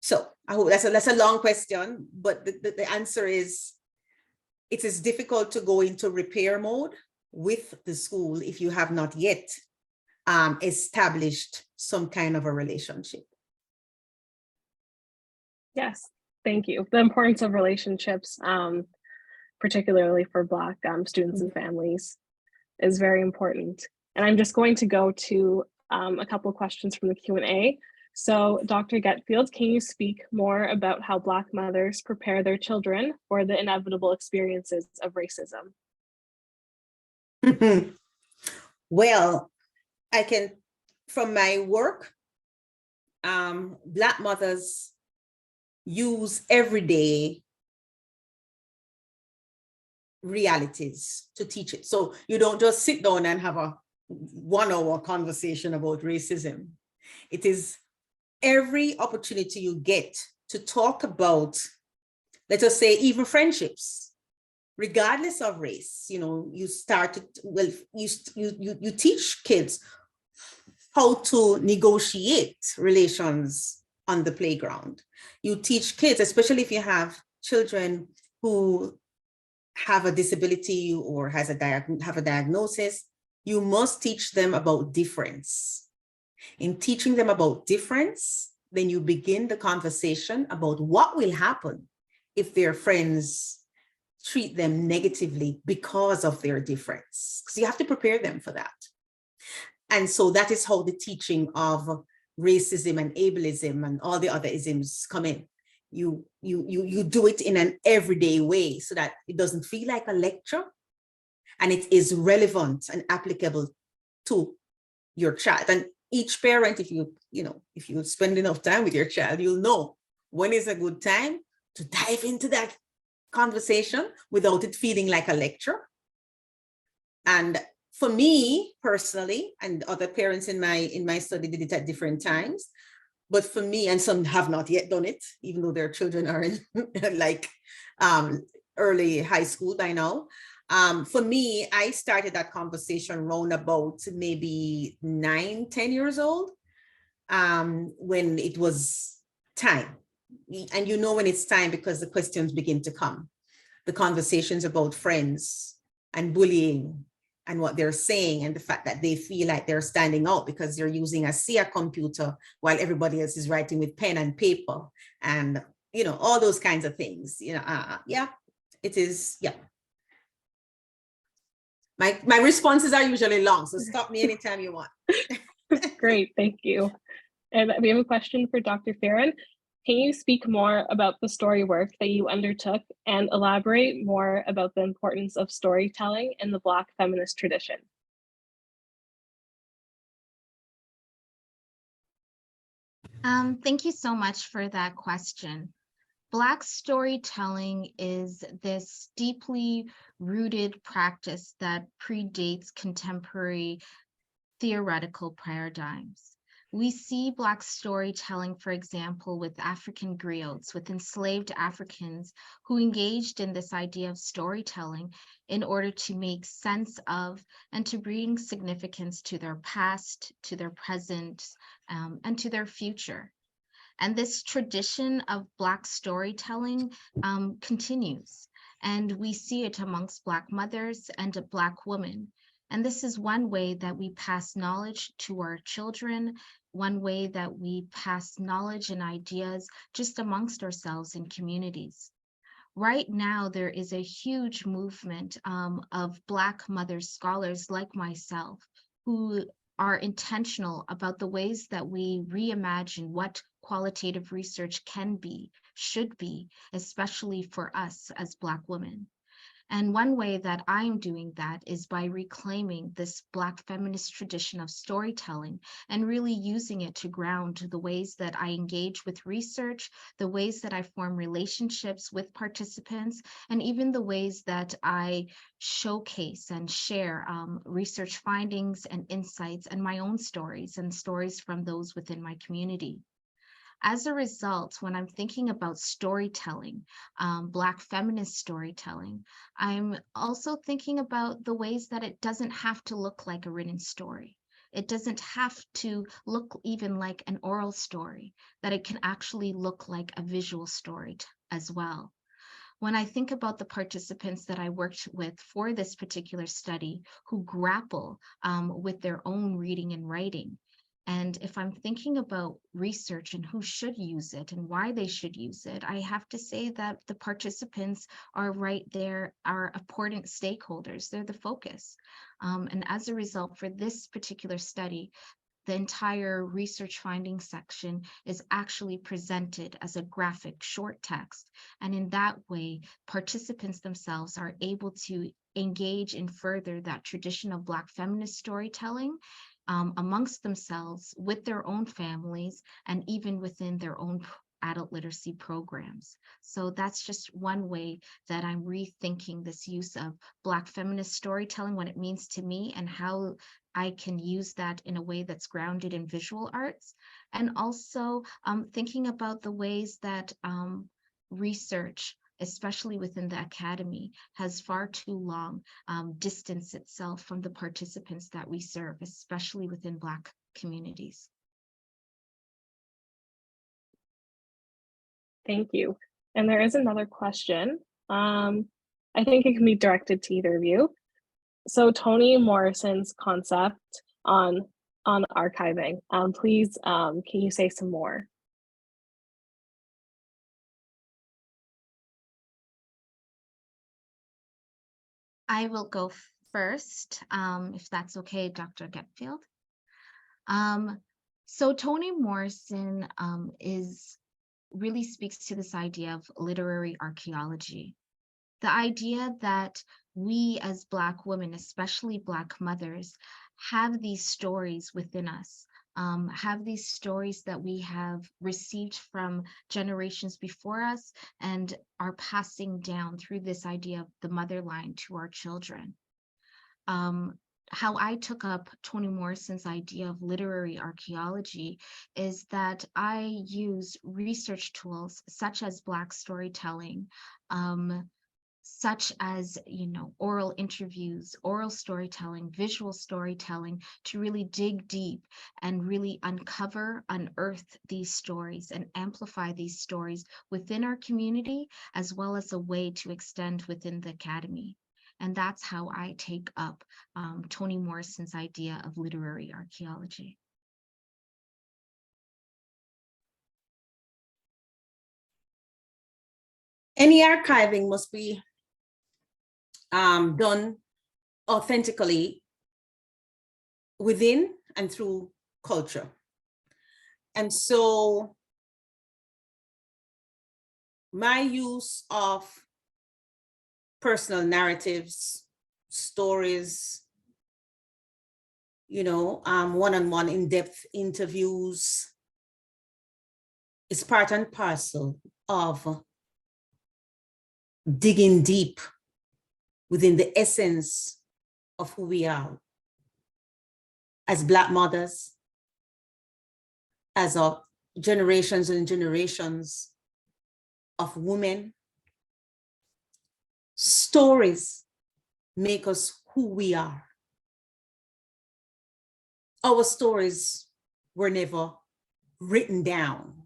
so I hope that's a long question, but the answer is, it is difficult to go into repair mode with the school if you have not yet established some kind of a relationship. Yes, thank you. The importance of relationships, particularly for Black students and families, is very important. And I'm just going to go to a couple of questions from the Q&A. So Dr. Getfield, can you speak more about how Black mothers prepare their children for the inevitable experiences of racism? Well, I can, from my work, Black mothers use everyday realities to teach it. So you don't just sit down and have a 1-hour conversation about racism. It is every opportunity you get to talk about, let us say, even friendships, regardless of race. You started, well, you teach kids how to negotiate relations on the playground. You teach kids, especially if you have children who have a disability or have a diagnosis, you must teach them about difference. In teaching them about difference, then you begin the conversation about what will happen if their friends treat them negatively because of their difference. Because you have to prepare them for that. And so that is how the teaching of racism and ableism and all the other isms come in. You do it in an everyday way so that it doesn't feel like a lecture, and it is relevant and applicable to your child. And each parent, if you spend enough time with your child, you'll know when is a good time to dive into that conversation without it feeling like a lecture. And for me personally, and other parents in my study did it at different times, but for me, and some have not yet done it, even though their children are in like early high school by now. For me, I started that conversation around about maybe 9-10 years old, when it was time. And when it's time because the questions begin to come. The conversations about friends and bullying and what they're saying, and the fact that they feel like they're standing out because they're using a SIA computer while everybody else is writing with pen and paper, and all those kinds of things. Yeah, it is. Yeah. My responses are usually long, so stop me anytime you want. Great, thank you. And we have a question for Dr. Fearon. Can you speak more about the story work that you undertook and elaborate more about the importance of storytelling in the Black feminist tradition? Thank you so much for that question. Black storytelling is this deeply rooted practice that predates contemporary theoretical paradigms. We see Black storytelling, for example, with African griots, with enslaved Africans who engaged in this idea of storytelling in order to make sense of and to bring significance to their past, to their present, and to their future. And this tradition of Black storytelling continues. And we see it amongst Black mothers and Black women. And this is one way that we pass knowledge to our children, one way that we pass knowledge and ideas just amongst ourselves in communities. Right now, there is a huge movement of Black mother scholars like myself who are intentional about the ways that we reimagine what qualitative research can be, should be, especially for us as Black women. And one way that I'm doing that is by reclaiming this Black feminist tradition of storytelling and really using it to ground the ways that I engage with research, the ways that I form relationships with participants, and even the ways that I showcase and share research findings and insights and my own stories and stories from those within my community. As a result, when I'm thinking about storytelling, Black feminist storytelling, I'm also thinking about the ways that it doesn't have to look like a written story. It doesn't have to look even like an oral story, that it can actually look like a visual story as well. When I think about the participants that I worked with for this particular study who grapple with their own reading and writing, and if I'm thinking about research and who should use it and why they should use it, I have to say that the participants are right there, are important stakeholders. They're the focus. And as a result, for this particular study, the entire research findings section is actually presented as a graphic short text. And in that way, participants themselves are able to engage and further that tradition of Black feminist storytelling amongst themselves, with their own families, and even within their own adult literacy programs. So that's just one way that I'm rethinking this use of Black feminist storytelling, what it means to me, and how I can use that in a way that's grounded in visual arts. And also thinking about the ways that research, especially within the academy, has far too long distanced itself from the participants that we serve, especially within Black communities. Thank you. And there is another question. I think it can be directed to either of you. So Toni Morrison's concept on archiving, please, can you say some more? I will go first, if that's okay, Dr. Getfield. So Toni Morrison really speaks to this idea of literary archaeology. The idea that we as Black women, especially Black mothers, have these stories within us, have these stories that we have received from generations before us and are passing down through this idea of the mother line to our children. How I took up Toni Morrison's idea of literary archaeology is that I use research tools such as Black storytelling, such as, oral interviews, oral storytelling, visual storytelling, to really dig deep and really unearth these stories and amplify these stories within our community, as well as a way to extend within the academy. And that's how I take up Toni Morrison's idea of literary archaeology. Any archiving must be done authentically within and through culture. And so my use of personal narratives, stories, one-on-one in-depth interviews is part and parcel of digging deep within the essence of who we are as Black mothers, as of generations and generations of women. Stories make us who we are. Our stories were never written down.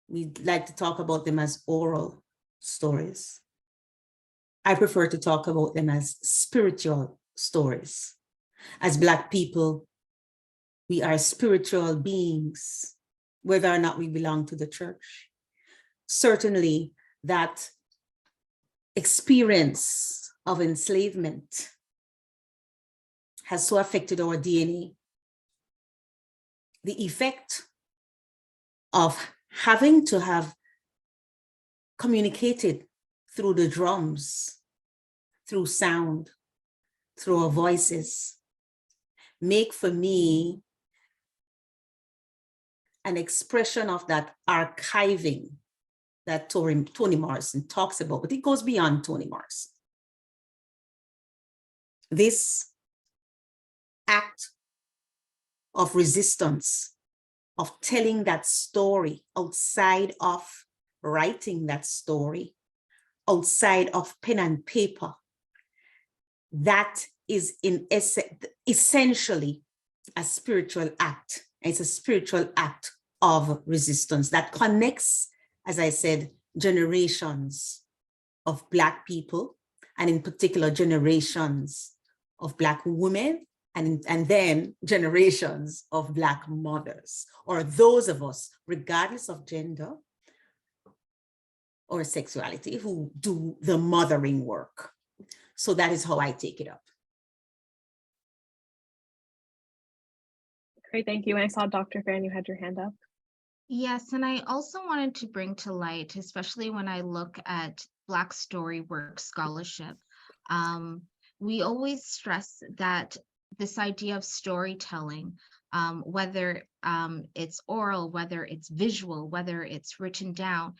We like to talk about them as oral stories. I prefer to talk about them as spiritual stories. As Black people, we are spiritual beings, whether or not we belong to the church. Certainly, that experience of enslavement has so affected our DNA. The effect of having to have communicated through the drums, through sound, through our voices, make for me an expression of that archiving that Toni Morrison talks about, but it goes beyond Toni Morrison. This act of resistance, of telling that story outside of writing that story, outside of pen and paper, that is essentially a spiritual act. It's a spiritual act of resistance that connects, as I said, generations of Black people, and in particular generations of Black women, and then generations of Black mothers, or those of us, regardless of gender or sexuality, who do the mothering work. So that is how I take it up. Great, thank you. I saw Dr. Fearon, you had your hand up. Yes, and I also wanted to bring to light, especially when I look at Black story work scholarship, we always stress that this idea of storytelling, whether it's oral, whether it's visual, whether it's written down,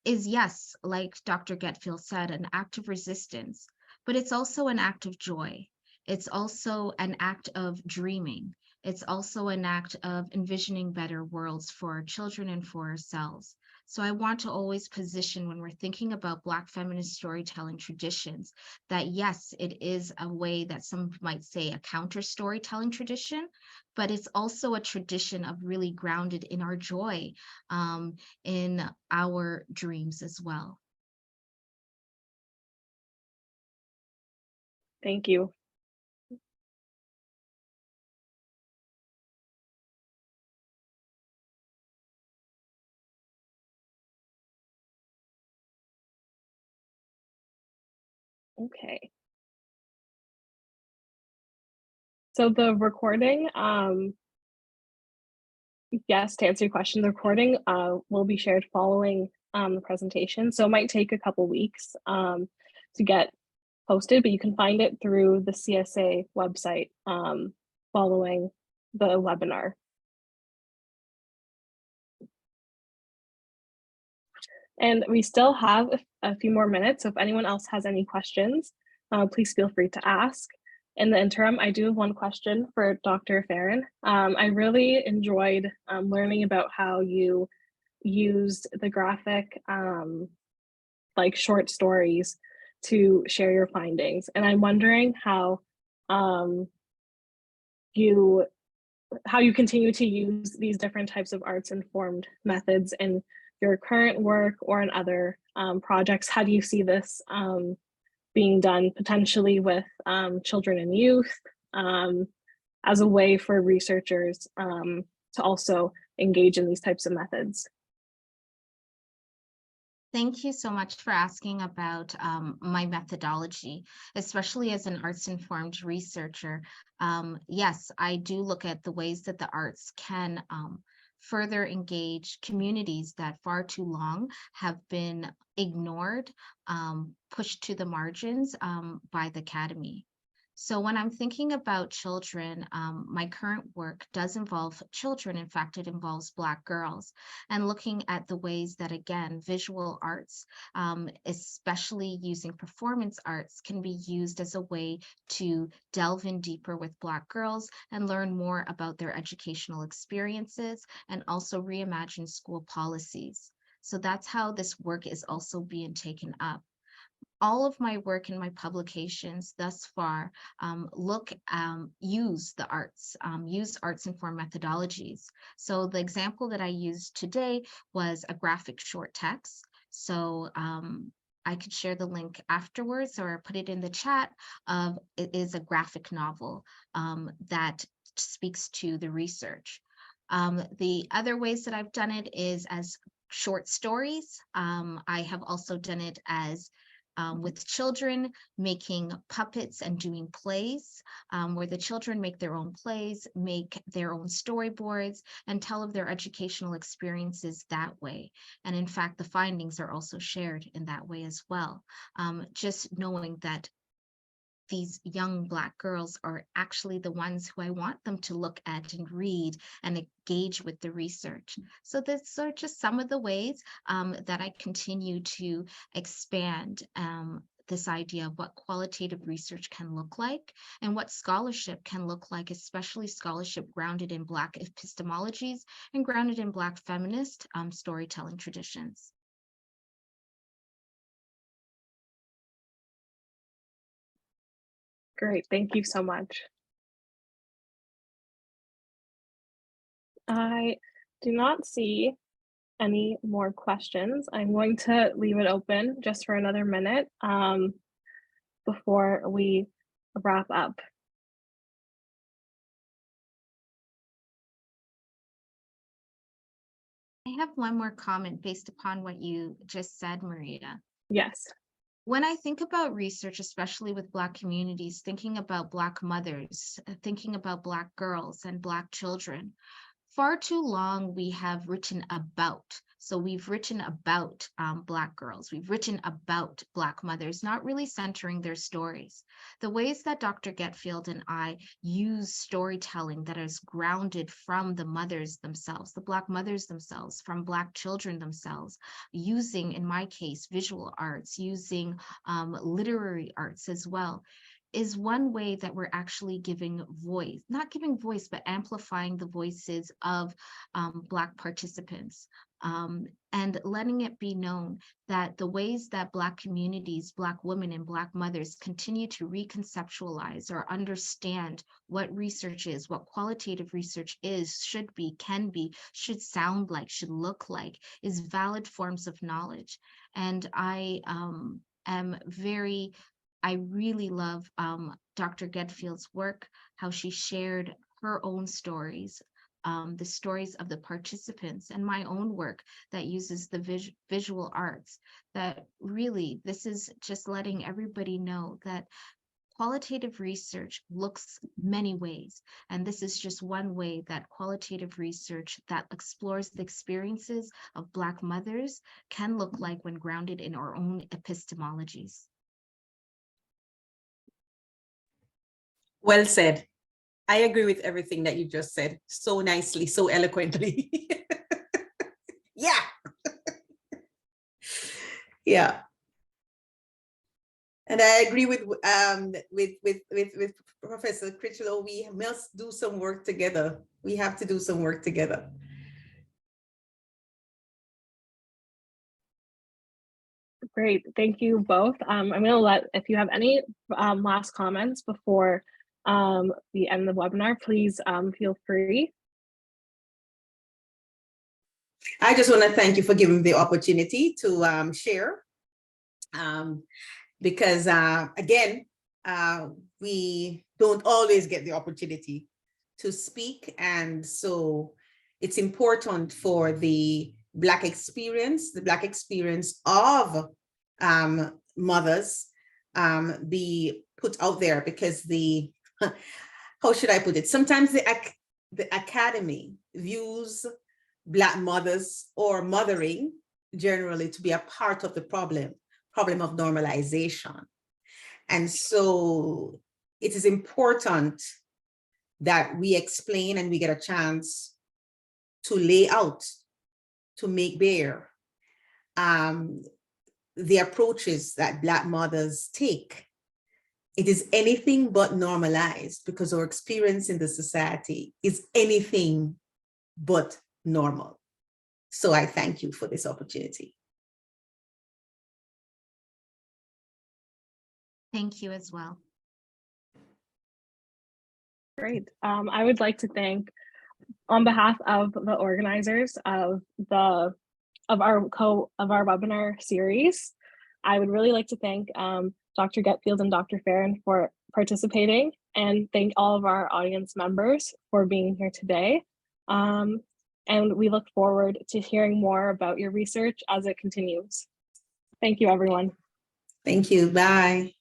is, yes, like Dr. Getfield said, an act of resistance, but it's also an act of joy. It's also an act of dreaming. It's also an act of envisioning better worlds for our children and for ourselves. So I want to always position, when we're thinking about Black feminist storytelling traditions, that yes, it is a way that some might say a counter storytelling tradition, but it's also a tradition of really grounded in our joy, in our dreams as well. Thank you. Okay. So the recording, yes, to answer your question, the recording will be shared following the presentation. So it might take a couple weeks to get posted, but you can find it through the CSA website following the webinar. And we still have a few more minutes. So if anyone else has any questions, please feel free to ask. In the interim, I do have one question for Dr. Fearon. I really enjoyed learning about how you used the graphic, like short stories, to share your findings. And I'm wondering how you continue to use these different types of arts-informed methods in your current work or in other projects. How do you see this being done potentially with children and youth as a way for researchers to also engage in these types of methods? Thank you so much for asking about my methodology, especially as an arts-informed researcher. Yes, I do look at the ways that the arts can further engage communities that far too long have been ignored, pushed to the margins by the academy. So when I'm thinking about children, my current work does involve children. In fact, it involves Black girls, and looking at the ways that, again, visual arts, especially using performance arts, can be used as a way to delve in deeper with Black girls and learn more about their educational experiences, and also reimagine school policies. So that's how this work is also being taken up. All of my work in my publications thus far use the arts, use arts-informed methodologies. So the example that I used today was a graphic short text. So I could share the link afterwards or put it in the chat. It is a graphic novel that speaks to the research. The other ways that I've done it is as short stories. I have also done it as with children, making puppets and doing plays, where the children make their own plays, make their own storyboards, and tell of their educational experiences that way. And in fact, the findings are also shared in that way as well. Just knowing that these young Black girls are actually the ones who I want them to look at and read and engage with the research. So these are just some of the ways that I continue to expand this idea of what qualitative research can look like and what scholarship can look like, especially scholarship grounded in Black epistemologies and grounded in Black feminist storytelling traditions. Great, thank you so much. I do not see any more questions. I'm going to leave it open just for another minute before we wrap up. I have one more comment based upon what you just said, Maria. Yes. When I think about research, especially with Black communities, thinking about Black mothers, thinking about Black girls and Black children, far too long we have written about. So we've written about Black girls, we've written about Black mothers, not really centering their stories. The ways that Dr. Getfield and I use storytelling that is grounded from the mothers themselves, the Black mothers themselves, from Black children themselves, using, in my case, visual arts, using literary arts as well, is one way that we're actually giving voice, not giving voice, but amplifying the voices of Black participants, and letting it be known that the ways that Black communities, Black women and Black mothers continue to reconceptualize or understand what research is, what qualitative research is, should be, can be, should sound like, should look like, is valid forms of knowledge. And I really love Dr. Getfield's work, how she shared her own stories, the stories of the participants, and my own work that uses the visual arts. That really, this is just letting everybody know that qualitative research looks many ways. And this is just one way that qualitative research that explores the experiences of Black mothers can look like when grounded in our own epistemologies. Well said. I agree with everything that you just said so nicely, so eloquently. Yeah. Yeah. And I agree with Professor Critchlow. We must do some work together. We have to do some work together. Great, thank you both. I'm going to let, if you have any last comments before we end the webinar, please feel free. I just want to thank you for giving me the opportunity to share, because again, we don't always get the opportunity to speak, and so it's important for the Black experience, of mothers be put out there, because how should I put it? Sometimes the academy views Black mothers or mothering generally to be a part of the problem of normalization. And so it is important that we explain and we get a chance to lay out, to make bare the approaches that Black mothers take. It is anything but normalized because our experience in the society is anything but normal. So I thank you for this opportunity. Thank you as well. Great. I would like to thank, on behalf of the organizers of our webinar series, I would really like to thank Dr. Getfield and Dr. Fearon for participating, and thank all of our audience members for being here today. And we look forward to hearing more about your research as it continues. Thank you, everyone. Thank you. Bye.